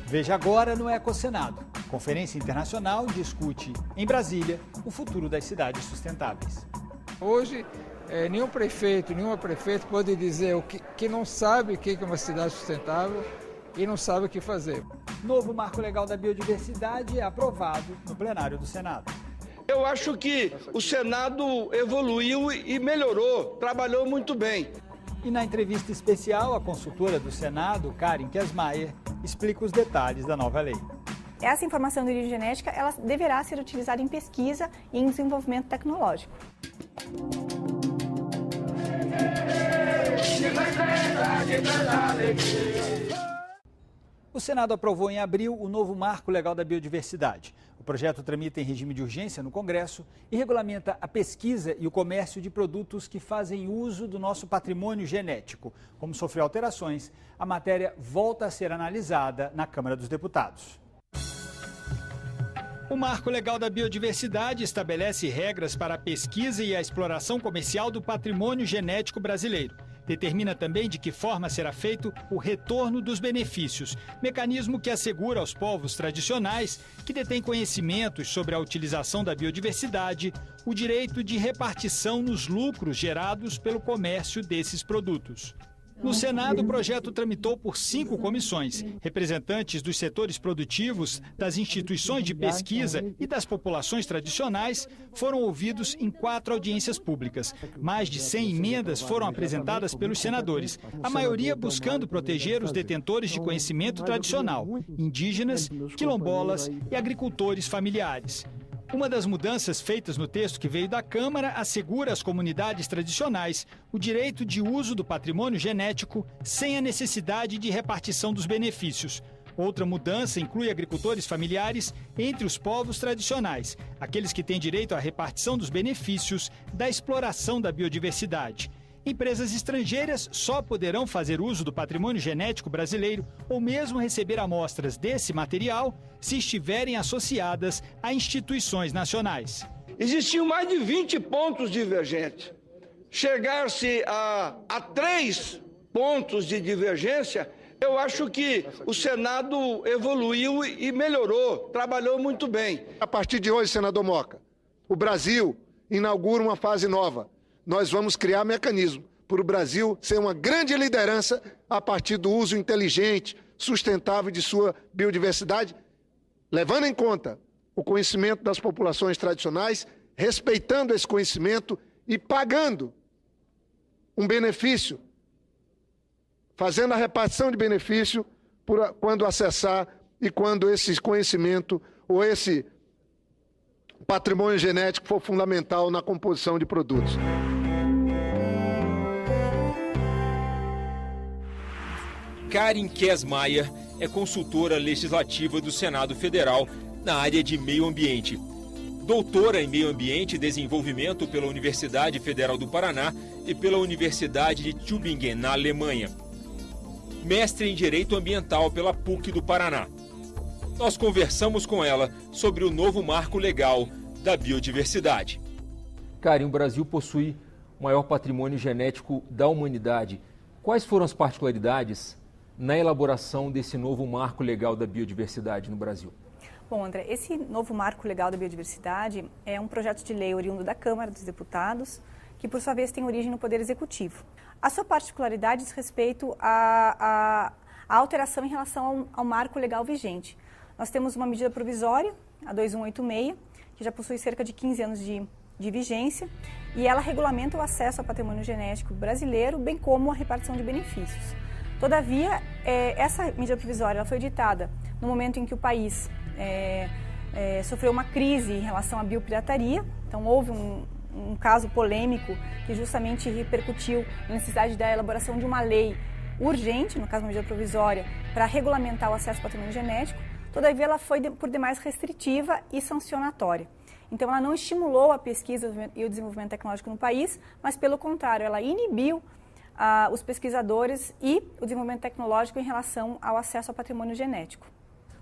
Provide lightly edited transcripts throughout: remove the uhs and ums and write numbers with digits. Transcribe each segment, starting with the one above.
Veja agora no Ecosenado. Conferência internacional discute, em Brasília, o futuro das cidades sustentáveis. Hoje, nenhum prefeito, nenhuma prefeita pode dizer que não sabe o que é uma cidade sustentável e não sabe o que fazer. Novo Marco Legal da Biodiversidade é aprovado no plenário do Senado. Eu acho que o Senado evoluiu e melhorou, trabalhou muito bem. E na entrevista especial, a consultora do Senado, Karin Kiersmayer, explica os detalhes da nova lei. Essa informação de origem genética ela deverá ser utilizada em pesquisa e em desenvolvimento tecnológico. O Senado aprovou em abril o novo Marco Legal da Biodiversidade. O projeto tramita em regime de urgência no Congresso e regulamenta a pesquisa e o comércio de produtos que fazem uso do nosso patrimônio genético. Como sofreu alterações, a matéria volta a ser analisada na Câmara dos Deputados. O Marco Legal da Biodiversidade estabelece regras para a pesquisa e a exploração comercial do patrimônio genético brasileiro. Determina também de que forma será feito o retorno dos benefícios, mecanismo que assegura aos povos tradicionais que detêm conhecimentos sobre a utilização da biodiversidade o direito de repartição nos lucros gerados pelo comércio desses produtos. No Senado, o projeto tramitou por 5 comissões. Representantes dos setores produtivos, das instituições de pesquisa e das populações tradicionais foram ouvidos em 4 audiências públicas. Mais de 100 emendas foram apresentadas pelos senadores, a maioria buscando proteger os detentores de conhecimento tradicional, indígenas, quilombolas e agricultores familiares. Uma das mudanças feitas no texto que veio da Câmara assegura às comunidades tradicionais o direito de uso do patrimônio genético sem a necessidade de repartição dos benefícios. Outra mudança inclui agricultores familiares entre os povos tradicionais, aqueles que têm direito à repartição dos benefícios da exploração da biodiversidade. Empresas estrangeiras só poderão fazer uso do patrimônio genético brasileiro ou mesmo receber amostras desse material se estiverem associadas a instituições nacionais. Existiam mais de 20 pontos divergentes. Chegar-se a 3 pontos de divergência, eu acho que o Senado evoluiu e melhorou, trabalhou muito bem. A partir de hoje, senador Moca, o Brasil inaugura uma fase nova. Nós vamos criar mecanismo para o Brasil ser uma grande liderança a partir do uso inteligente, sustentável de sua biodiversidade, levando em conta o conhecimento das populações tradicionais, respeitando esse conhecimento e pagando um benefício, fazendo a repartição de benefício quando acessar e quando esse conhecimento ou esse patrimônio genético for fundamental na composição de produtos. Karin Kiersmayer é consultora legislativa do Senado Federal na área de meio ambiente. Doutora em meio ambiente e desenvolvimento pela Universidade Federal do Paraná e pela Universidade de Tübingen, na Alemanha. Mestre em Direito Ambiental pela PUC do Paraná. Nós conversamos com ela sobre o novo marco legal da biodiversidade. Karin, o Brasil possui o maior patrimônio genético da humanidade. Quais foram as particularidades na elaboração desse novo marco legal da biodiversidade no Brasil? Bom, André, esse novo marco legal da biodiversidade é um projeto de lei oriundo da Câmara dos Deputados, que por sua vez tem origem no Poder Executivo. A sua particularidade diz respeito à alteração em relação ao marco legal vigente. Nós temos uma medida provisória, a 2186, que já possui cerca de 15 anos de vigência, e ela regulamenta o acesso ao patrimônio genético brasileiro, bem como a repartição de benefícios. Todavia, essa medida provisória ela foi editada no momento em que o país sofreu uma crise em relação à biopirataria. Então, houve um caso polêmico que justamente repercutiu na necessidade da elaboração de uma lei urgente, no caso uma medida provisória, para regulamentar o acesso ao patrimônio genético. Todavia, ela foi por demais restritiva e sancionatória. Então, ela não estimulou a pesquisa e o desenvolvimento tecnológico no país, mas, pelo contrário, ela inibiu os pesquisadores e o desenvolvimento tecnológico em relação ao acesso ao patrimônio genético.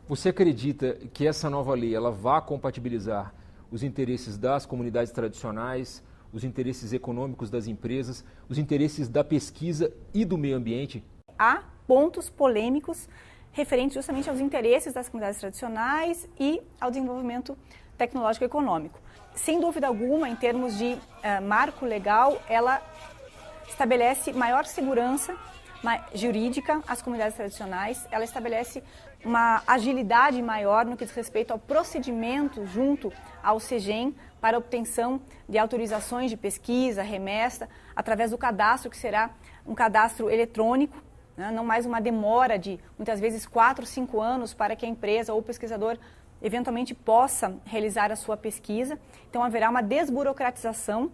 Você acredita que essa nova lei ela vai compatibilizar os interesses das comunidades tradicionais, os interesses econômicos das empresas, os interesses da pesquisa e do meio ambiente? Há pontos polêmicos referente justamente aos interesses das comunidades tradicionais e ao desenvolvimento tecnológico e econômico. Sem dúvida alguma, em termos de marco legal, ela estabelece maior segurança jurídica às comunidades tradicionais, ela estabelece uma agilidade maior no que diz respeito ao procedimento junto ao CEGEM para obtenção de autorizações de pesquisa, remessa, através do cadastro, que será um cadastro eletrônico, né? Não mais uma demora de, muitas vezes, 4, 5 anos para que a empresa ou o pesquisador eventualmente possa realizar a sua pesquisa. Então, haverá uma desburocratização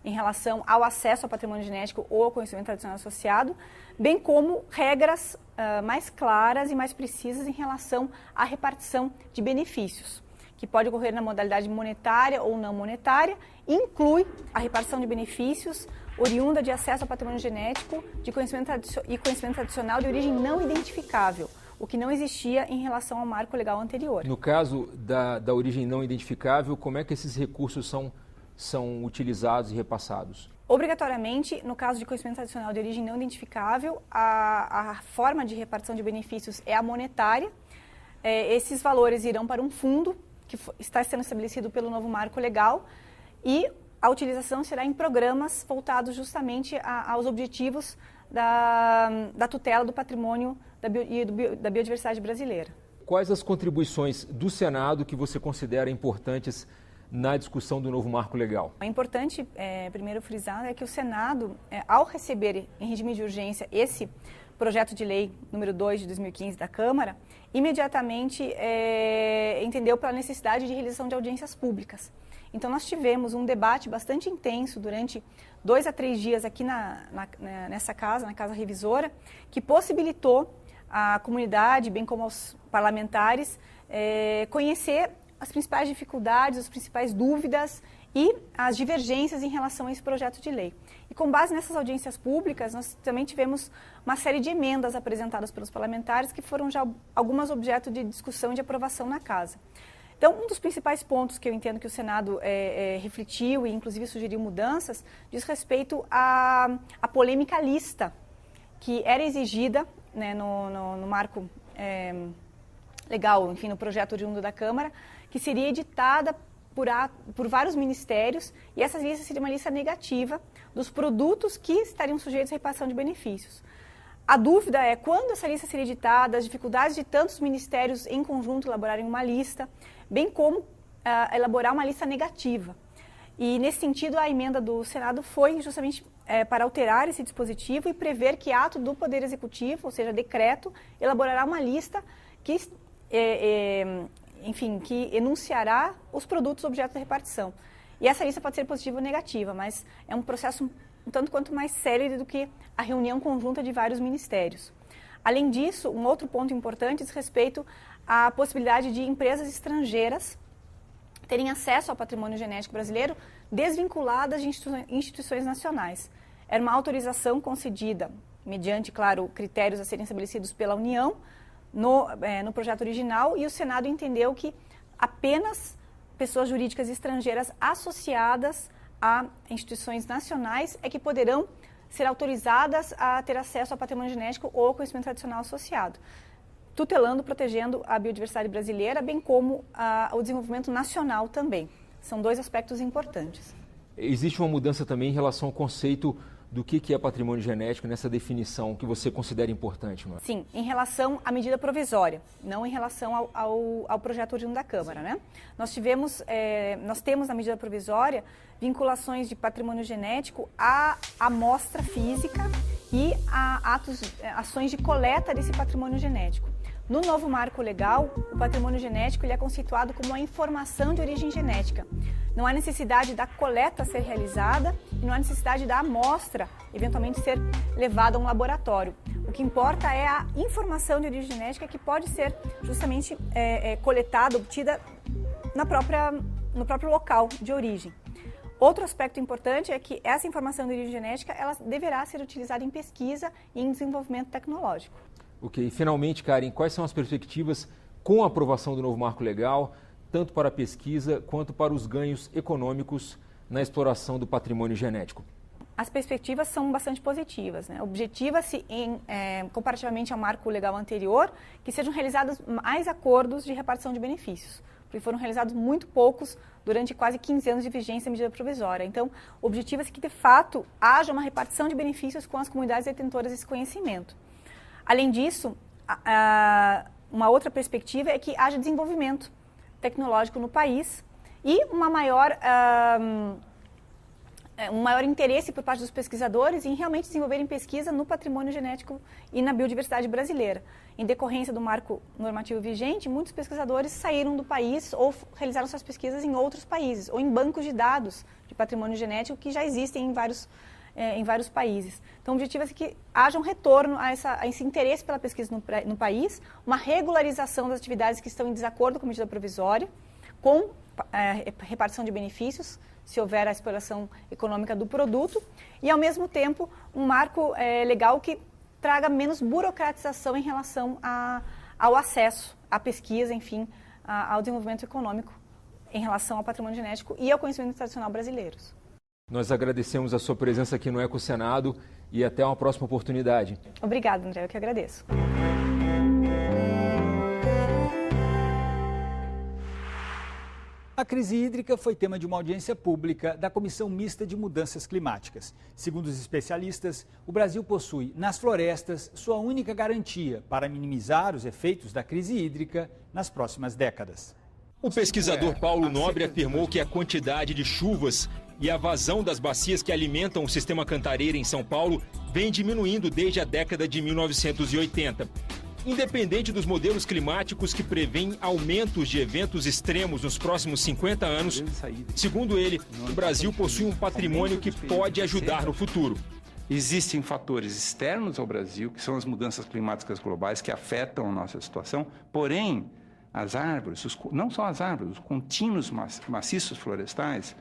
em relação ao acesso ao patrimônio genético ou ao conhecimento tradicional associado, bem como regras mais claras e mais precisas em relação à repartição de benefícios, que pode ocorrer na modalidade monetária ou não monetária, e inclui a repartição de benefícios oriunda de acesso ao patrimônio genético de conhecimento tradicional de origem não identificável, o que não existia em relação ao marco legal anterior. No caso da origem não identificável, como é que esses recursos são utilizados e repassados? Obrigatoriamente, no caso de conhecimento tradicional de origem não identificável, a forma de repartição de benefícios é a monetária. Esses valores irão para um fundo que está sendo estabelecido pelo novo marco legal e a utilização será em programas voltados justamente aos objetivos da tutela do patrimônio da biodiversidade brasileira. Quais as contribuições do Senado que você considera importantes na discussão do novo marco legal? É importante, primeiro frisar, que o Senado, ao receber em regime de urgência esse projeto de lei número 2 de 2015 da Câmara, imediatamente entendeu pela necessidade de realização de audiências públicas. Então, nós tivemos um debate bastante intenso durante 2 a 3 dias aqui nessa casa, na Casa Revisora, que possibilitou à comunidade, bem como aos parlamentares, conhecer as principais dificuldades, as principais dúvidas e as divergências em relação a esse projeto de lei. E com base nessas audiências públicas, nós também tivemos uma série de emendas apresentadas pelos parlamentares que foram já algumas objeto de discussão e de aprovação na Casa. Então, um dos principais pontos que eu entendo que o Senado refletiu e inclusive sugeriu mudanças diz respeito à polêmica lista que era exigida, né, no marco legal, enfim, no projeto oriundo da Câmara, que seria editada por vários ministérios, e essa lista seria uma lista negativa dos produtos que estariam sujeitos à repartição de benefícios. A dúvida é quando essa lista seria editada, as dificuldades de tantos ministérios em conjunto elaborarem uma lista, bem como elaborar uma lista negativa. E, nesse sentido, a emenda do Senado foi justamente para alterar esse dispositivo e prever que ato do Poder Executivo, ou seja, decreto, elaborará uma lista que que enunciará os produtos objeto da repartição. E essa lista pode ser positiva ou negativa, mas é um processo um tanto quanto mais célere do que a reunião conjunta de vários ministérios. Além disso, um outro ponto importante diz respeito à possibilidade de empresas estrangeiras terem acesso ao patrimônio genético brasileiro desvinculadas de instituições nacionais. Era uma autorização concedida, mediante, claro, critérios a serem estabelecidos pela União, no projeto original, e o Senado entendeu que apenas pessoas jurídicas estrangeiras associadas a instituições nacionais é que poderão ser autorizadas a ter acesso ao patrimônio genético ou ao conhecimento tradicional associado, tutelando, protegendo a biodiversidade brasileira, bem como o desenvolvimento nacional também. São 2 aspectos importantes. Existe uma mudança também em relação ao conceito do que é patrimônio genético nessa definição que você considera importante, não é? Sim, em relação à medida provisória, não em relação ao projeto oriundo da Câmara, né? Nós temos na medida provisória vinculações de patrimônio genético à amostra física e a ações de coleta desse patrimônio genético. No novo marco legal, o patrimônio genético ele é conceituado como uma informação de origem genética. Não há necessidade da coleta ser realizada e não há necessidade da amostra eventualmente ser levada a um laboratório. O que importa é a informação de origem genética que pode ser justamente coletada, obtida no próprio local de origem. Outro aspecto importante é que essa informação de origem genética ela deverá ser utilizada em pesquisa e em desenvolvimento tecnológico. Ok, finalmente, Karen, quais são as perspectivas com a aprovação do novo marco legal, tanto para a pesquisa quanto para os ganhos econômicos na exploração do patrimônio genético? As perspectivas são bastante positivas, né? Objetiva-se, comparativamente ao marco legal anterior, que sejam realizados mais acordos de repartição de benefícios, porque foram realizados muito poucos durante quase 15 anos de vigência da medida provisória. Então, objetiva-se que, de fato, haja uma repartição de benefícios com as comunidades detentoras desse conhecimento. Além disso, uma outra perspectiva é que haja desenvolvimento tecnológico no país e um maior interesse por parte dos pesquisadores em realmente desenvolverem pesquisa no patrimônio genético e na biodiversidade brasileira. Em decorrência do marco normativo vigente, muitos pesquisadores saíram do país ou realizaram suas pesquisas em outros países, ou em bancos de dados de patrimônio genético que já existem em vários países. Então, o objetivo é que haja um retorno a esse interesse pela pesquisa no país, uma regularização das atividades que estão em desacordo com a medida provisória, com repartição de benefícios, se houver a exploração econômica do produto, e, ao mesmo tempo, um marco legal que traga menos burocratização em relação ao acesso à pesquisa, enfim, ao desenvolvimento econômico em relação ao patrimônio genético e ao conhecimento tradicional brasileiros. Nós agradecemos a sua presença aqui no EcoSenado e até uma próxima oportunidade. Obrigada, André, eu que agradeço. A crise hídrica foi tema de uma audiência pública da Comissão Mista de Mudanças Climáticas. Segundo os especialistas, o Brasil possui nas florestas sua única garantia para minimizar os efeitos da crise hídrica nas próximas décadas. O pesquisador Paulo Nobre afirmou que a quantidade de chuvas e a vazão das bacias que alimentam o sistema Cantareira em São Paulo vem diminuindo desde a década de 1980. Independente dos modelos climáticos que prevêem aumentos de eventos extremos nos próximos 50 anos, segundo ele, o Brasil possui um patrimônio que pode ajudar no futuro. Existem fatores externos ao Brasil, que são as mudanças climáticas globais, que afetam a nossa situação, porém, as árvores, não só as árvores, os contínuos maciços florestais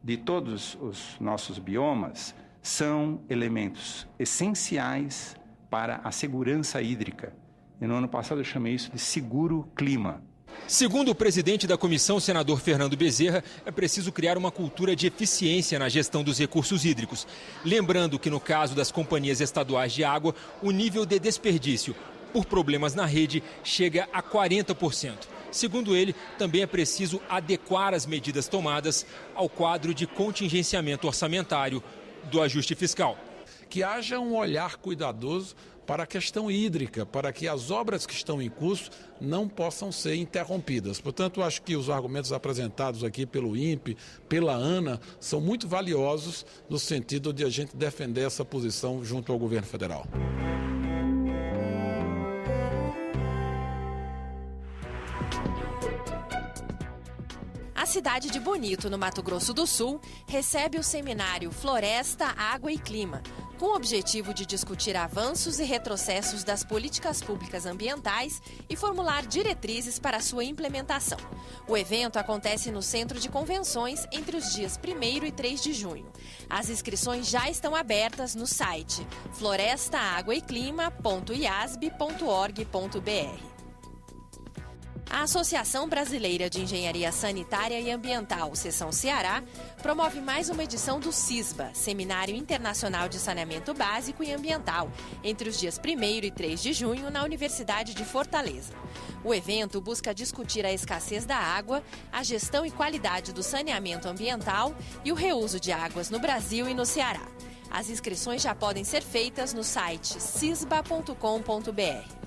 de todos os nossos biomas são elementos essenciais para a segurança hídrica. E no ano passado eu chamei isso de seguro clima. Segundo o presidente da comissão, senador Fernando Bezerra, é preciso criar uma cultura de eficiência na gestão dos recursos hídricos. Lembrando que no caso das companhias estaduais de água, o nível de desperdício por problemas na rede chega a 40%. Segundo ele, também é preciso adequar as medidas tomadas ao quadro de contingenciamento orçamentário do ajuste fiscal. Que haja um olhar cuidadoso para a questão hídrica, para que as obras que estão em curso não possam ser interrompidas. Portanto, acho que os argumentos apresentados aqui pelo INPE, pela ANA, são muito valiosos no sentido de a gente defender essa posição junto ao governo federal. A cidade de Bonito, no Mato Grosso do Sul, recebe o seminário Floresta, Água e Clima, com o objetivo de discutir avanços e retrocessos das políticas públicas ambientais e formular diretrizes para sua implementação. O evento acontece no Centro de Convenções entre os dias 1º e 3 de junho. As inscrições já estão abertas no site florestaaguaeclima.iasb.org.br. A Associação Brasileira de Engenharia Sanitária e Ambiental, Seção Ceará, promove mais uma edição do CISBA, Seminário Internacional de Saneamento Básico e Ambiental, entre os dias 1º e 3 de junho, na Universidade de Fortaleza. O evento busca discutir a escassez da água, a gestão e qualidade do saneamento ambiental e o reuso de águas no Brasil e no Ceará. As inscrições já podem ser feitas no site cisba.com.br.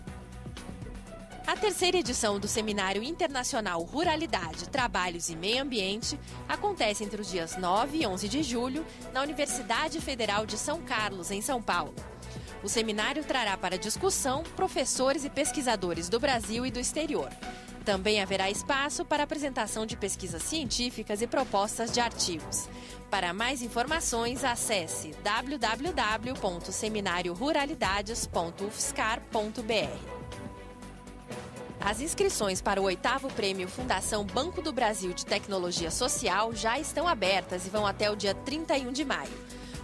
A terceira edição do Seminário Internacional Ruralidade, Trabalhos e Meio Ambiente acontece entre os dias 9 e 11 de julho na Universidade Federal de São Carlos, em São Paulo. O seminário trará para discussão professores e pesquisadores do Brasil e do exterior. Também haverá espaço para apresentação de pesquisas científicas e propostas de artigos. Para mais informações, acesse www.seminarioruralidades.ufscar.br. As inscrições para o 8º Prêmio Fundação Banco do Brasil de Tecnologia Social já estão abertas e vão até o dia 31 de maio.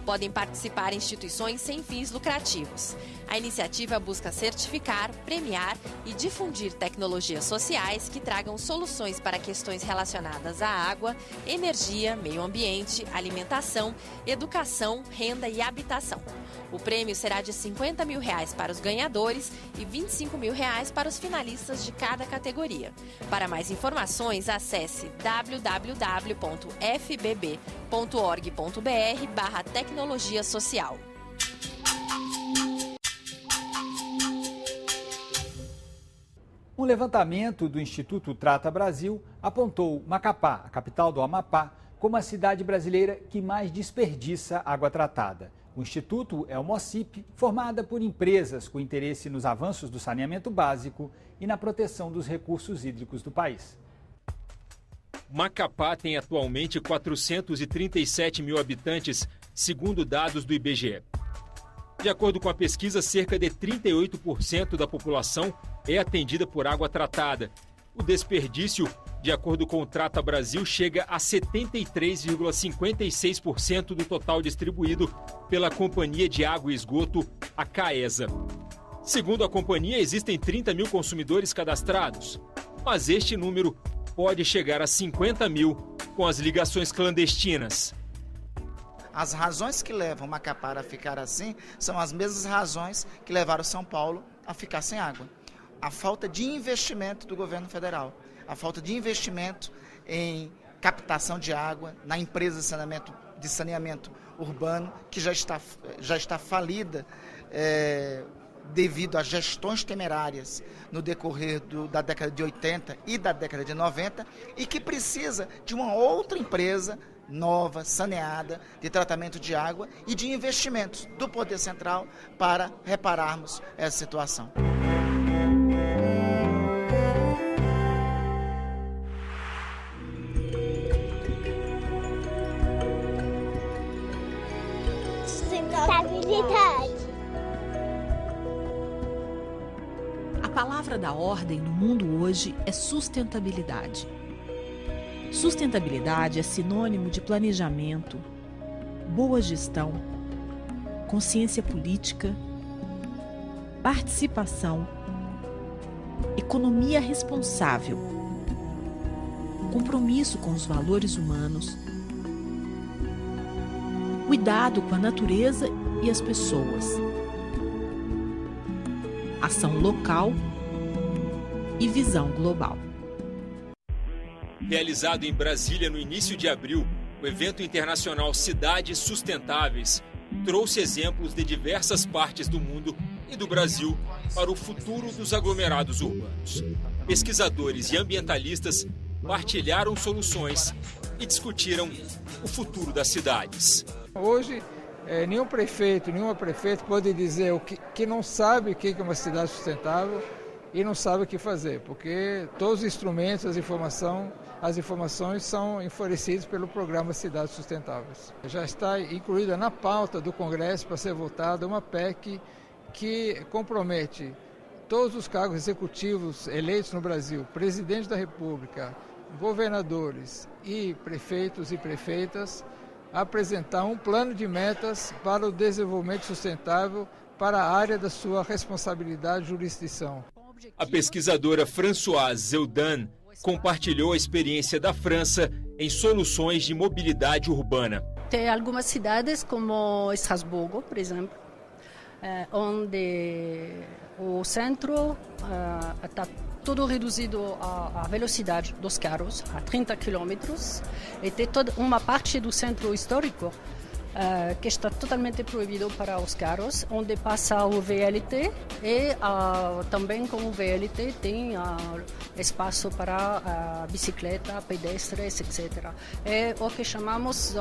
Podem participar instituições sem fins lucrativos. A iniciativa busca certificar, premiar e difundir tecnologias sociais que tragam soluções para questões relacionadas à água, energia, meio ambiente, alimentação, educação, renda e habitação. O prêmio será de R$50 mil para os ganhadores e R$25 mil para os finalistas de cada categoria. Para mais informações, acesse www.fbb.org.br/tecnologia social. Um levantamento do Instituto Trata Brasil apontou Macapá, a capital do Amapá, como a cidade brasileira que mais desperdiça água tratada. O Instituto é uma OCIP formada por empresas com interesse nos avanços do saneamento básico e na proteção dos recursos hídricos do país. Macapá tem atualmente 437 mil habitantes, segundo dados do IBGE. De acordo com a pesquisa, cerca de 38% da população é atendida por água tratada. O desperdício, de acordo com o Trata Brasil, chega a 73,56% do total distribuído pela Companhia de Água e Esgoto, a CAESA. Segundo a companhia, existem 30 mil consumidores cadastrados, mas este número pode chegar a 50 mil com as ligações clandestinas. As razões que levam Macapá a ficar assim são as mesmas razões que levaram São Paulo a ficar sem água. A falta de investimento do governo federal, a falta de investimento em captação de água, na empresa de saneamento urbano, que já está falida devido a gestões temerárias no decorrer da década de 80 e da década de 90, e que precisa de uma outra empresa nova, saneada, de tratamento de água e de investimentos do Poder Central para repararmos essa situação. Sustentabilidade. A palavra da ordem no mundo hoje é sustentabilidade. Sustentabilidade é sinônimo de planejamento, boa gestão, consciência política, participação, economia responsável, compromisso com os valores humanos, cuidado com a natureza e as pessoas, ação local e visão global. Realizado em Brasília no início de abril, o evento internacional Cidades Sustentáveis trouxe exemplos de diversas partes do mundo e do Brasil para o futuro dos aglomerados urbanos. Pesquisadores e ambientalistas partilharam soluções e discutiram o futuro das cidades. Hoje, nenhum prefeito, nenhuma prefeita pode dizer que não sabe o que é uma cidade sustentável e não sabe o que fazer, porque todos os instrumentos, as informações são fornecidas pelo programa Cidades Sustentáveis. Já está incluída na pauta do Congresso para ser votada uma PEC que compromete todos os cargos executivos eleitos no Brasil, presidente da República, governadores e prefeitos e prefeitas, a apresentar um plano de metas para o desenvolvimento sustentável para a área da sua responsabilidade e jurisdição. A pesquisadora Françoise Zeudan compartilhou a experiência da França em soluções de mobilidade urbana. Tem algumas cidades, como Estrasburgo, por exemplo, onde o centro está todo reduzido à velocidade dos carros, a 30 km, e tem toda uma parte do centro histórico que está totalmente proibido para os carros, onde passa o VLT e também com o VLT tem espaço para bicicleta, pedestres, etc. É o que chamamos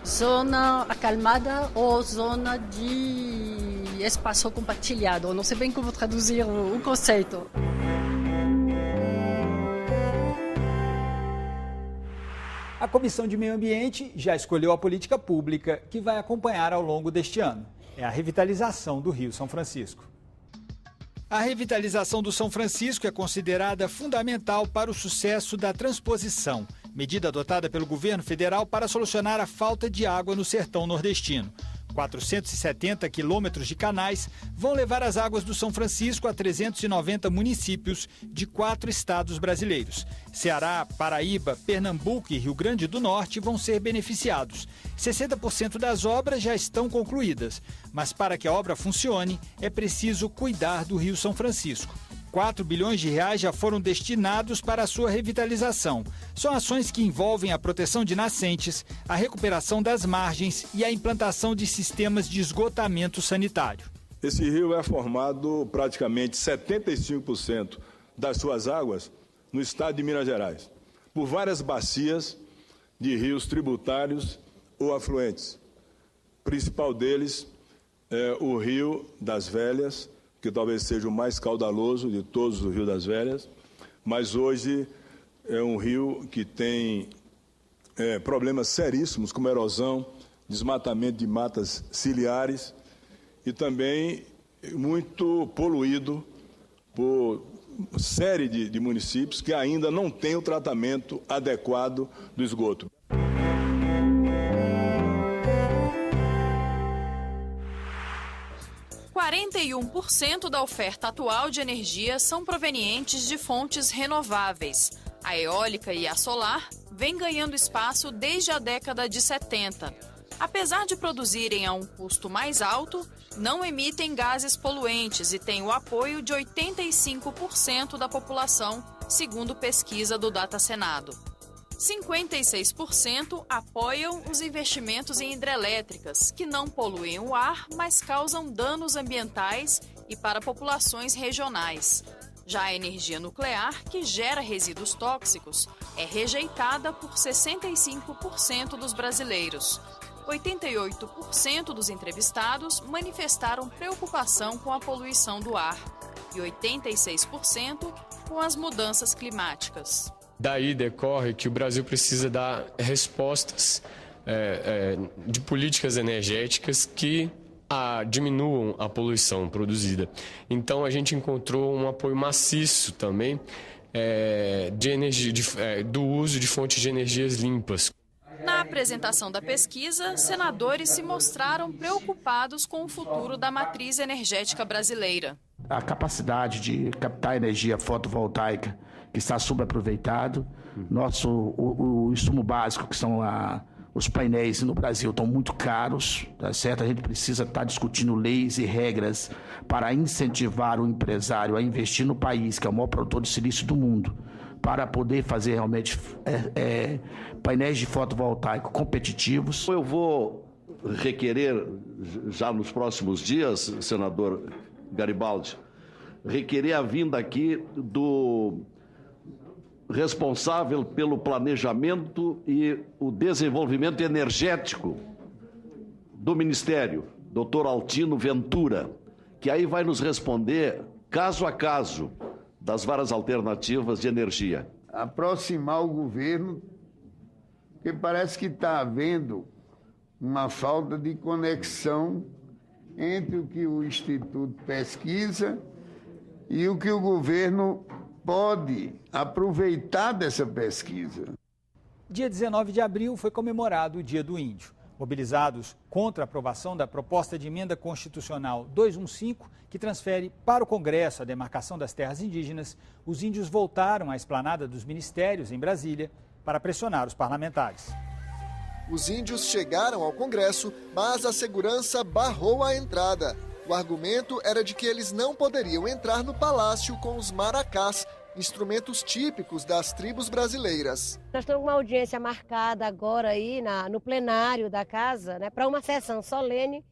zona acalmada ou zona de espaço compartilhado. Não sei bem como traduzir o conceito. A Comissão de Meio Ambiente já escolheu a política pública que vai acompanhar ao longo deste ano. É a revitalização do Rio São Francisco. A revitalização do São Francisco é considerada fundamental para o sucesso da transposição medida adotada pelo governo federal para solucionar a falta de água no sertão nordestino. 470 quilômetros de canais vão levar as águas do São Francisco a 390 municípios de 4 estados brasileiros. Ceará, Paraíba, Pernambuco e Rio Grande do Norte vão ser beneficiados. 60% das obras já estão concluídas, mas para que a obra funcione, é preciso cuidar do Rio São Francisco. 4 bilhões de reais já foram destinados para a sua revitalização. São ações que envolvem a proteção de nascentes, a recuperação das margens e a implantação de sistemas de esgotamento sanitário. Esse rio é formado praticamente 75% das suas águas no estado de Minas Gerais, por várias bacias de rios tributários ou afluentes. O principal deles é o Rio das Velhas, que talvez seja o mais caudaloso de todos os rios das Velhas, mas hoje é um rio que tem problemas seríssimos como erosão, desmatamento de matas ciliares e também muito poluído por série de municípios que ainda não têm o tratamento adequado do esgoto. %41% da oferta atual de energia são provenientes de fontes renováveis. A eólica e a solar vêm ganhando espaço desde a década de 70. Apesar de produzirem a um custo mais alto, não emitem gases poluentes e têm o apoio de 85% da população, segundo pesquisa do Data Senado. 56% apoiam os investimentos em hidrelétricas, que não poluem o ar, mas causam danos ambientais e para populações regionais. Já a energia nuclear, que gera resíduos tóxicos, é rejeitada por 65% dos brasileiros. 88% dos entrevistados manifestaram preocupação com a poluição do ar e 86% com as mudanças climáticas. Daí decorre que o Brasil precisa dar respostas de políticas energéticas que diminuam a poluição produzida. Então a gente encontrou um apoio maciço também de energia, do uso de fontes de energias limpas. Na apresentação da pesquisa, senadores se mostraram preocupados com o futuro da matriz energética brasileira. A capacidade de captar energia fotovoltaica que está subaproveitado. O insumo básico, que são os painéis no Brasil, estão muito caros, tá certo? A gente precisa estar discutindo leis e regras para incentivar o empresário a investir no país, que é o maior produtor de silício do mundo, para poder fazer realmente painéis de fotovoltaico competitivos. Eu vou requerer, já nos próximos dias, senador Garibaldi, requerer a vinda aqui do responsável pelo planejamento e o desenvolvimento energético do Ministério, Dr. Altino Ventura, que aí vai nos responder caso a caso das várias alternativas de energia. Aproximar o governo, porque parece que está havendo uma falta de conexão entre o que o Instituto pesquisa e o que o governo pode aproveitar dessa pesquisa. Dia 19 de abril foi comemorado o Dia do Índio. Mobilizados contra a aprovação da proposta de emenda constitucional 215, que transfere para o Congresso a demarcação das terras indígenas, os índios voltaram à esplanada dos ministérios em Brasília para pressionar os parlamentares. Os índios chegaram ao Congresso, mas a segurança barrou a entrada. O argumento era de que eles não poderiam entrar no palácio com os maracás, instrumentos típicos das tribos brasileiras. Nós estamos com uma audiência marcada agora aí no plenário da casa, para uma sessão solene,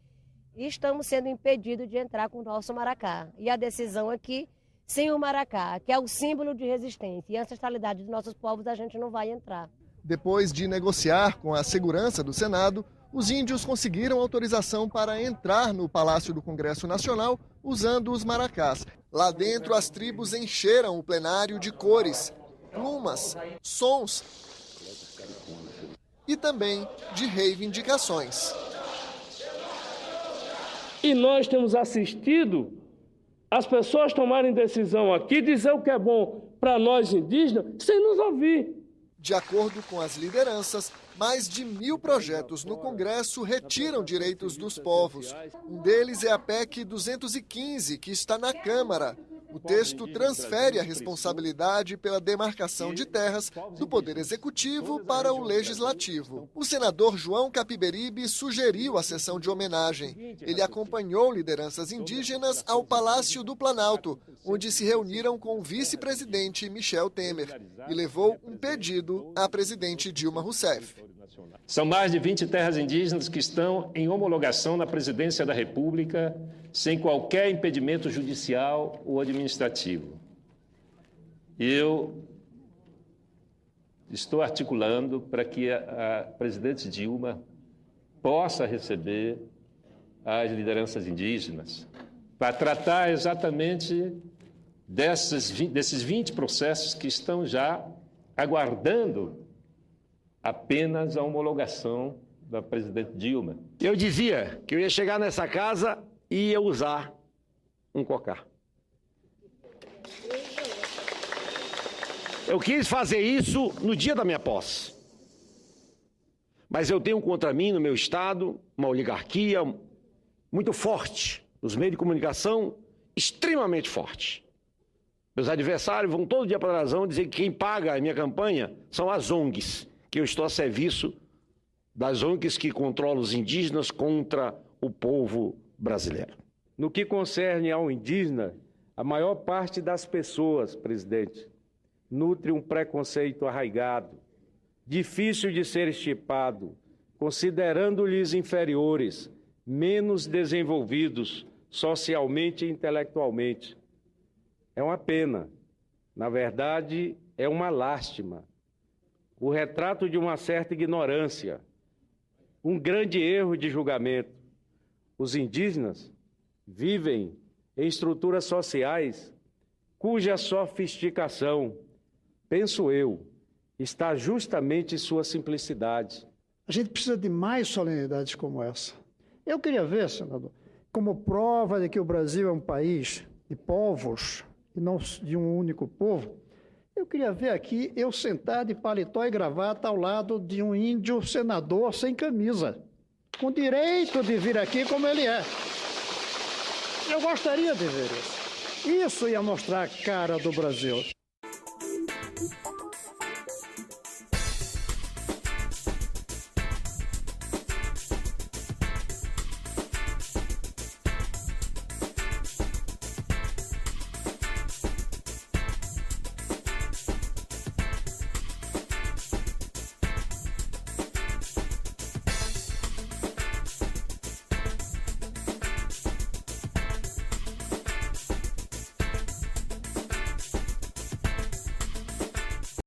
e estamos sendo impedidos de entrar com o nosso maracá. E a decisão aqui, sem o maracá, que é o símbolo de resistência e ancestralidade dos nossos povos, a gente não vai entrar. Depois de negociar com a segurança do Senado, os índios conseguiram autorização para entrar no Palácio do Congresso Nacional usando os maracás. Lá dentro, as tribos encheram o plenário de cores, plumas, sons e também de reivindicações. E nós temos assistido as pessoas tomarem decisão aqui, dizer o que é bom para nós indígenas, sem nos ouvir. De acordo com as lideranças, mais de 1.000 projetos no Congresso retiram direitos dos povos. Um deles é a PEC 215, que está na Câmara. O texto transfere a responsabilidade pela demarcação de terras do Poder Executivo para o Legislativo. O senador João Capiberibe sugeriu a sessão de homenagem. Ele acompanhou lideranças indígenas ao Palácio do Planalto, onde se reuniram com o vice-presidente Michel Temer, e levou um pedido à presidente Dilma Rousseff. São mais de 20 terras indígenas que estão em homologação na Presidência da República, sem qualquer impedimento judicial ou administrativo. Eu estou articulando para que a presidente Dilma possa receber as lideranças indígenas para tratar exatamente desses 20 processos que estão já aguardando apenas a homologação da presidente Dilma. Eu dizia que eu ia chegar nessa casa e ia usar um cocar. Eu quis fazer isso no dia da minha posse. Mas eu tenho contra mim, no meu estado, uma oligarquia muito forte, os meios de comunicação extremamente forte. Meus adversários vão todo dia para a razão dizer que quem paga a minha campanha são as ONGs, que eu estou a serviço das ONGs que controlam os indígenas contra o povo brasileiro. No que concerne ao indígena, a maior parte das pessoas, presidente, nutre um preconceito arraigado, difícil de ser extirpado, considerando-lhes inferiores, menos desenvolvidos socialmente e intelectualmente. É uma pena, na verdade, é uma lástima. O retrato de uma certa ignorância, um grande erro de julgamento. Os indígenas vivem em estruturas sociais cuja sofisticação, penso eu, está justamente em sua simplicidade. A gente precisa de mais solenidades como essa. Eu queria ver, senador, como prova de que o Brasil é um país de povos e não de um único povo, eu queria ver aqui eu sentado de paletó e gravata ao lado de um índio senador sem camisa, com direito de vir aqui como ele é. Eu gostaria de ver isso. Isso ia mostrar a cara do Brasil.